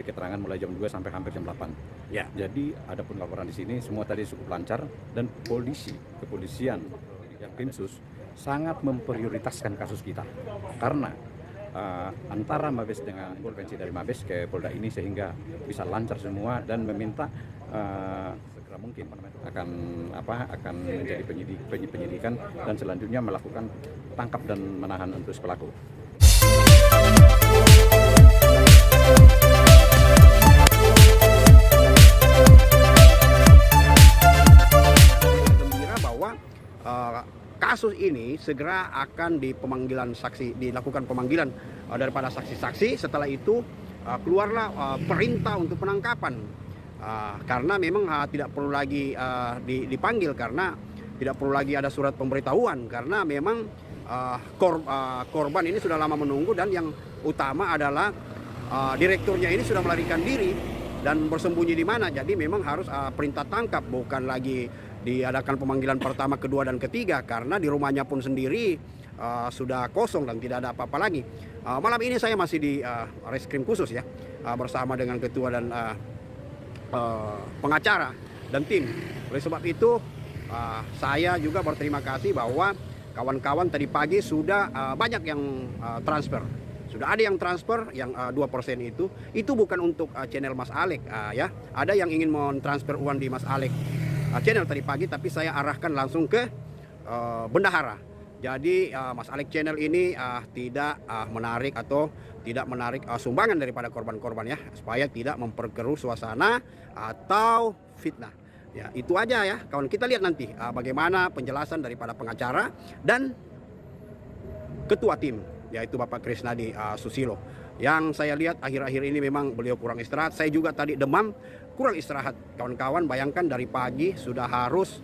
keterangan mulai jam 2 sampai hampir jam 8. Ya. Jadi adapun laporan di sini semua tadi cukup lancar dan kepolisian yang Krimsus sangat memprioritaskan kasus kita karena antara Mabes dengan intervensi dari Mabes ke Polda ini sehingga bisa lancar semua dan meminta segera mungkin akan menjadi penyidikan dan selanjutnya melakukan tangkap dan menahan untuk pelaku. Kasus ini segera akan dilakukan pemanggilan daripada saksi-saksi. Setelah itu keluarlah perintah untuk penangkapan karena memang tidak perlu lagi dipanggil karena tidak perlu lagi ada surat pemberitahuan karena memang korban ini sudah lama menunggu dan yang utama adalah direkturnya ini sudah melarikan diri dan bersembunyi di mana. Jadi memang harus perintah tangkap, bukan lagi diadakan pemanggilan pertama, kedua, dan ketiga karena di rumahnya pun sendiri sudah kosong dan tidak ada apa-apa lagi. Malam ini saya masih di reskrim khusus ya bersama dengan ketua dan pengacara dan tim. Oleh sebab itu saya juga berterima kasih bahwa kawan-kawan tadi pagi sudah banyak yang transfer. Sudah ada yang transfer yang 2% itu bukan untuk channel Mas Alek ya. Ada yang ingin mentransfer uang di Mas Alek channel tadi pagi, tapi saya arahkan langsung ke bendahara. Jadi Mas Alek channel ini tidak menarik sumbangan daripada korban-korban ya, supaya tidak memperkeruh suasana atau fitnah. Ya, itu aja ya kawan. Kita lihat nanti bagaimana penjelasan daripada pengacara dan ketua tim, yaitu Bapak Krisnadi Susilo. Yang saya lihat akhir-akhir ini memang beliau kurang istirahat. Saya juga tadi demam, kurang istirahat. Kawan-kawan bayangkan dari pagi sudah harus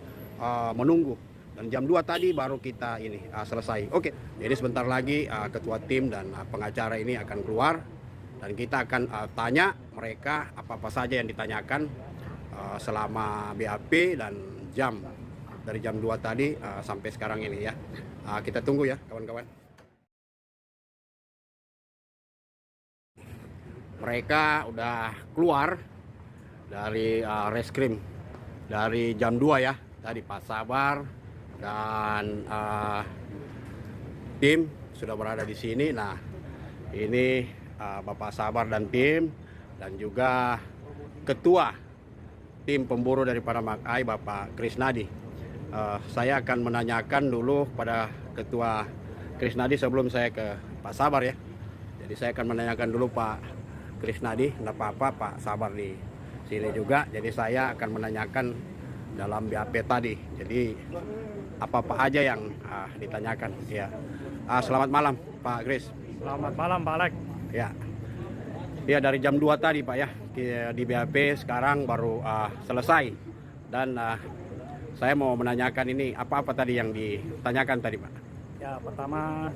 menunggu. Dan jam 2 tadi baru kita ini selesai. Oke, jadi sebentar lagi ketua tim dan pengacara ini akan keluar. Dan kita akan tanya mereka apa-apa saja yang ditanyakan selama BAP dan jam. Dari jam 2 tadi sampai sekarang ini ya. Kita tunggu ya kawan-kawan. Mereka udah keluar dari reskrim dari jam 2 ya. Tadi Pak Sabar dan tim sudah berada di sini. Nah, ini Bapak Sabar dan tim dan juga ketua tim pemburu daripada Makai Bapak Krisnadi. Saya akan menanyakan dulu pada ketua Krisnadi sebelum saya ke Pak Sabar ya. Jadi saya akan menanyakan dulu Pak Krisnadi, tidak apa-apa Pak Sabar di sini juga. Jadi saya akan menanyakan dalam BAP tadi. Jadi apa-apa aja yang ditanyakan. Ya. Selamat malam Pak Kris. Selamat malam Pak Alek. Ya. Ya, dari jam 2 tadi Pak ya di BAP sekarang baru selesai. Dan saya mau menanyakan ini apa-apa tadi yang ditanyakan tadi Pak. Ya, pertama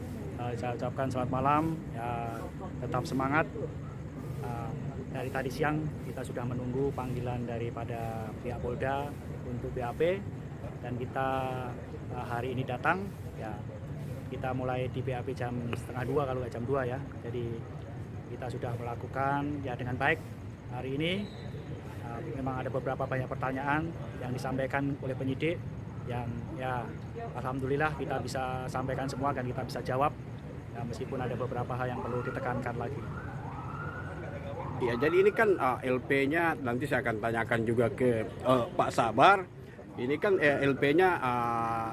saya ucapkan selamat malam. Ya, tetap semangat. Dari tadi siang kita sudah menunggu panggilan daripada pihak Polda untuk BAP dan kita hari ini datang ya. Kita mulai di BAP jam 1:30 kalau nggak jam 2 ya. Jadi kita sudah melakukan ya dengan baik hari ini. Memang ada beberapa banyak pertanyaan yang disampaikan oleh penyidik yang ya alhamdulillah kita bisa sampaikan semua dan kita bisa jawab ya, meskipun ada beberapa hal yang perlu ditekankan lagi. Ya, jadi ini kan LP-nya nanti saya akan tanyakan juga ke Pak Sabar. Ini kan LP-nya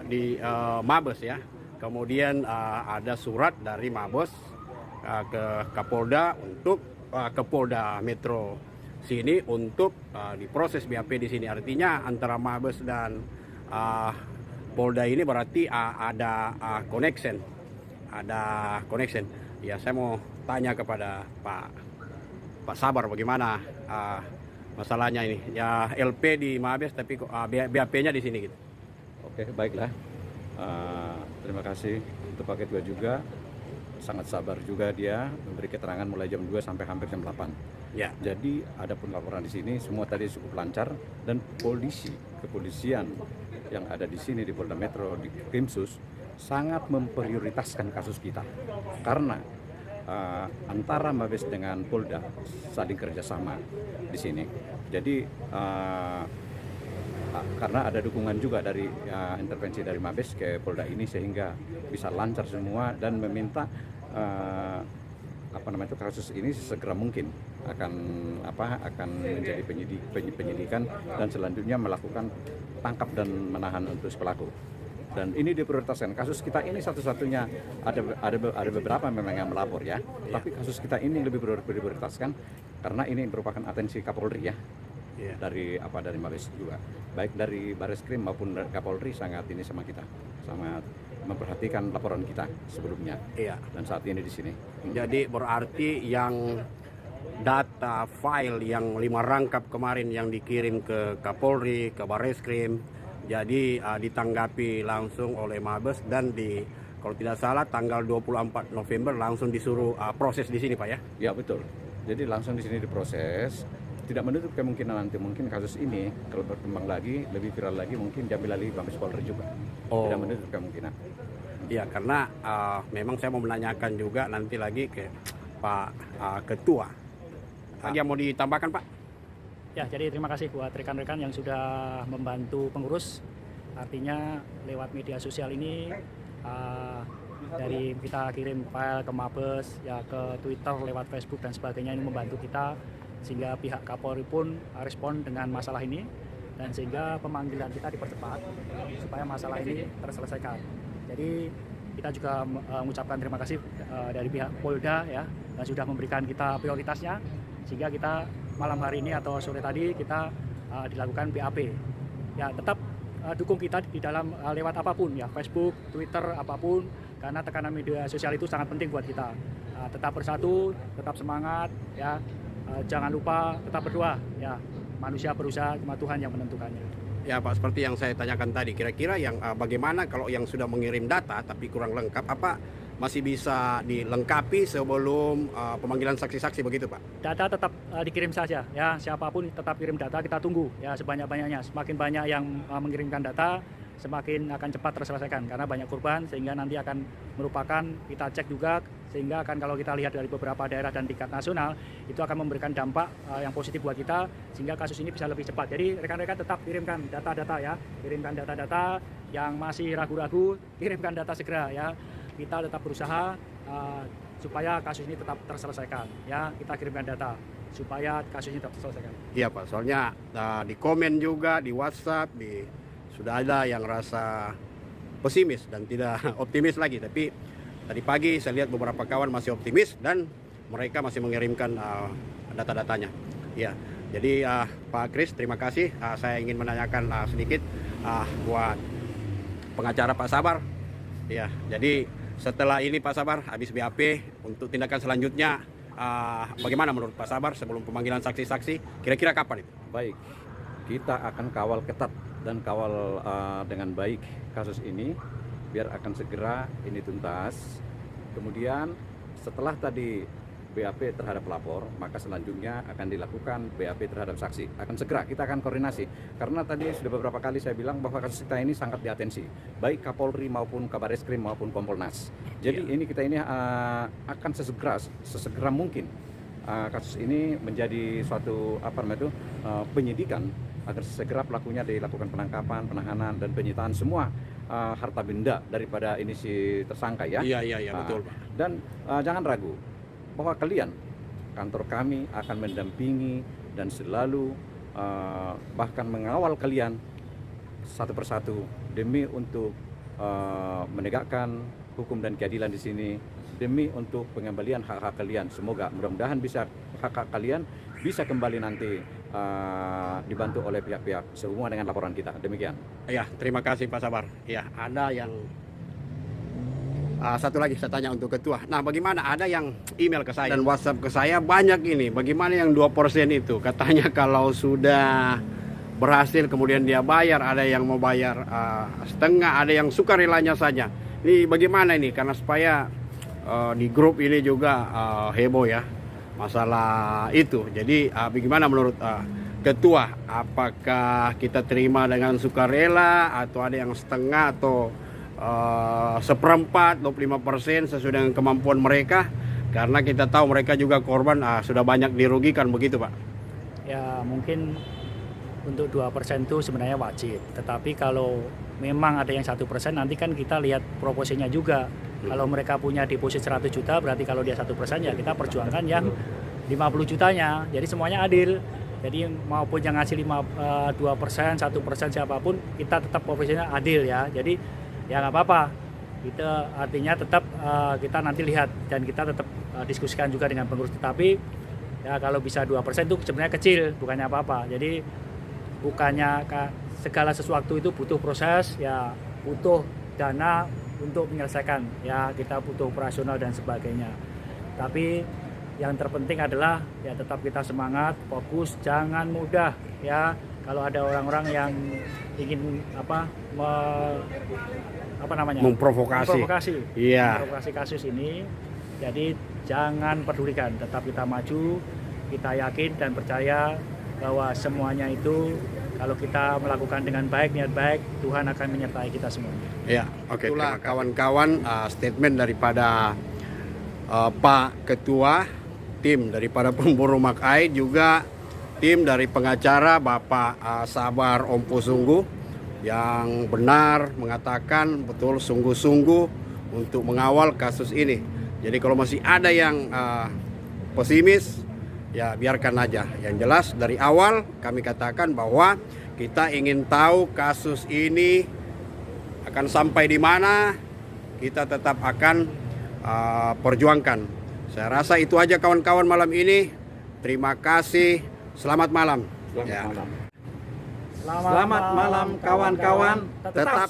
di Mabes ya. Kemudian ada surat dari Mabes ke Kapolda untuk ke Polda Metro sini untuk diproses BAP di sini. Artinya antara Mabes dan Polda ini berarti ada connection. Ada connection. Ya, saya mau tanya kepada Pak Sabar bagaimana masalahnya ini ya, LP di Mabes tapi BAP-nya di sini gitu. Oke, baiklah. Terima kasih untuk Pak Ketua juga. Sangat sabar juga dia memberi keterangan mulai jam 2 sampai hampir jam 8. Ya. Jadi adapun laporan di sini semua tadi cukup lancar dan kepolisian yang ada di sini di Polda Metro di Krimsus sangat memprioritaskan kasus kita karena antara Mabes dengan Polda saling kerjasama di sini. Jadi karena ada dukungan juga dari intervensi dari Mabes ke Polda ini sehingga bisa lancar semua, dan meminta kasus ini segera mungkin akan menjadi penyidikan dan selanjutnya melakukan tangkap dan menahan untuk pelaku. Dan ini diprioritaskan. Kasus kita ini satu-satunya, ada beberapa memang yang melapor ya, tapi kasus kita ini lebih diprioritaskan karena ini merupakan atensi Kapolri ya. Dari Mabes juga, baik dari Bareskrim maupun dari Kapolri sangat ini sama kita, sangat memperhatikan laporan kita sebelumnya. Dan saat ini di sini. Jadi berarti yang data file yang 5 rangkap kemarin yang dikirim ke Kapolri, ke Bareskrim, jadi ditanggapi langsung oleh Mabes, dan kalau tidak salah tanggal 24 November langsung disuruh proses di sini Pak ya? Ya betul. Jadi langsung di sini diproses. Tidak menutup kemungkinan nanti mungkin kasus ini kalau berkembang lagi, lebih viral lagi, mungkin diambil alih Mabes Polri juga. Tidak menutup kemungkinan. Ya, karena memang saya mau menanyakan juga nanti lagi ke Pak Ketua. Ada yang mau ditambahkan Pak? Ya, jadi terima kasih buat rekan-rekan yang sudah membantu pengurus. Artinya lewat media sosial ini dari kita kirim file ke Mabes, ya ke Twitter, lewat Facebook dan sebagainya, ini membantu kita sehingga pihak Kapolri pun respon dengan masalah ini, dan sehingga pemanggilan kita dipercepat supaya masalah ini terselesaikan. Jadi kita juga mengucapkan terima kasih dari pihak Polda ya, yang sudah memberikan kita prioritasnya, sehingga kita malam hari ini atau sore tadi kita dilakukan BAP. Ya, tetap dukung kita di dalam lewat apapun ya, Facebook, Twitter, apapun, karena tekanan media sosial itu sangat penting buat kita. Tetap bersatu, tetap semangat ya. Jangan lupa tetap berdoa ya, manusia berusaha, cuma Tuhan yang menentukannya. Ya Pak, seperti yang saya tanyakan tadi, kira-kira yang bagaimana kalau yang sudah mengirim data tapi kurang lengkap, apa masih bisa dilengkapi sebelum pemanggilan saksi-saksi begitu Pak? Data tetap dikirim saja ya, siapapun tetap kirim data, kita tunggu ya sebanyak-banyaknya. Semakin banyak yang mengirimkan data, semakin akan cepat terselesaikan karena banyak korban, sehingga nanti akan merupakan, kita cek juga, sehingga akan kalau kita lihat dari beberapa daerah dan tingkat nasional itu akan memberikan dampak yang positif buat kita, sehingga kasus ini bisa lebih cepat. Jadi rekan-rekan tetap kirimkan data-data ya, kirimkan data-data. Yang masih ragu-ragu, kirimkan data segera ya. Kita tetap berusaha supaya kasus ini tetap terselesaikan ya. Kita kirimkan data supaya kasus ini tetap terselesaikan. Iya Pak, soalnya di komen juga di WhatsApp, sudah ada yang rasa pesimis dan tidak optimis lagi, tapi tadi pagi saya lihat beberapa kawan masih optimis dan mereka masih mengirimkan data-datanya. Ya, jadi Pak Kris, terima kasih. Saya ingin menanyakan sedikit buat pengacara Pak Sabar. Ya, jadi setelah ini Pak Sabar habis BAP, untuk tindakan selanjutnya bagaimana menurut Pak Sabar sebelum pemanggilan saksi-saksi? Kira-kira kapan itu? Baik, kita akan kawal ketat dan kawal dengan baik kasus ini biar akan segera ini tuntas. Kemudian setelah tadi BAP terhadap pelapor, maka selanjutnya akan dilakukan BAP terhadap saksi. Akan segera kita akan koordinasi, karena tadi sudah beberapa kali saya bilang bahwa kasus kita ini sangat diatensi, baik Kapolri maupun Kabareskrim maupun Kompolnas. Jadi ini kita ini akan sesegera mungkin kasus ini menjadi suatu penyidikan, agar segera pelakunya dilakukan penangkapan, penahanan, dan penyitaan semua harta benda daripada ini si tersangka ya. Iya betul Pak. Dan jangan ragu bahwa kalian, kantor kami akan mendampingi dan selalu bahkan mengawal kalian satu persatu demi untuk menegakkan hukum dan keadilan di sini, demi untuk pengembalian hak-hak kalian. Semoga mudah-mudahan bisa hak-hak kalian bisa kembali nanti dibantu oleh pihak-pihak sehubungan dengan laporan kita. Demikian. Ya, terima kasih Pak Sabar. Ya, ada yang satu lagi saya tanya untuk ketua. Nah, bagaimana ada yang email ke saya dan WhatsApp ke saya banyak ini. Bagaimana yang 2% itu? Katanya kalau sudah berhasil kemudian dia bayar, ada yang mau bayar setengah, ada yang sukarelanya saja. Ini bagaimana ini? Karena supaya di grup ini juga heboh ya masalah itu. Jadi bagaimana menurut ketua? Apakah kita terima dengan sukarela atau ada yang setengah atau seperempat 25% sesuai dengan kemampuan mereka? Karena kita tahu mereka juga korban sudah banyak dirugikan begitu Pak. Ya mungkin untuk 2% itu sebenarnya wajib. Tetapi kalau memang ada yang 1%, nanti kan kita lihat proporsinya juga. Kalau mereka punya deposit 100 juta, berarti kalau dia 1% ya kita perjuangkan yang 50 jutanya. Jadi semuanya adil. Jadi maupun yang ngasih 2%, 1% siapapun, kita tetap proporsinya adil ya. Jadi ya nggak apa-apa. Kita artinya tetap kita nanti lihat dan kita tetap diskusikan juga dengan pengurus. Tetapi ya kalau bisa 2% itu sebenarnya kecil, bukannya apa-apa. Jadi bukannya segala sesuatu itu butuh proses, ya butuh dana untuk menyelesaikan. Ya kita butuh operasional dan sebagainya. Tapi yang terpenting adalah ya tetap kita semangat, fokus, jangan mudah ya. Kalau ada orang-orang yang ingin memprovokasi kasus ini, jadi jangan pedulikan, tetap kita maju, kita yakin dan percaya bahwa semuanya itu kalau kita melakukan dengan baik, niat baik, Tuhan akan menyertai kita semuanya. Ya, oke. Itulah kawan-kawan statement daripada Pak Ketua, tim daripada pemburu Makai, juga tim dari pengacara Bapak Sabar Ompo Sungguh yang benar mengatakan betul sungguh-sungguh untuk mengawal kasus ini. Jadi kalau masih ada yang pesimis, ya biarkan aja. Yang jelas dari awal kami katakan bahwa kita ingin tahu kasus ini akan sampai di mana, kita tetap akan perjuangkan. Saya rasa itu aja kawan-kawan malam ini. Terima kasih. Selamat malam. Selamat malam kawan-kawan. Tetap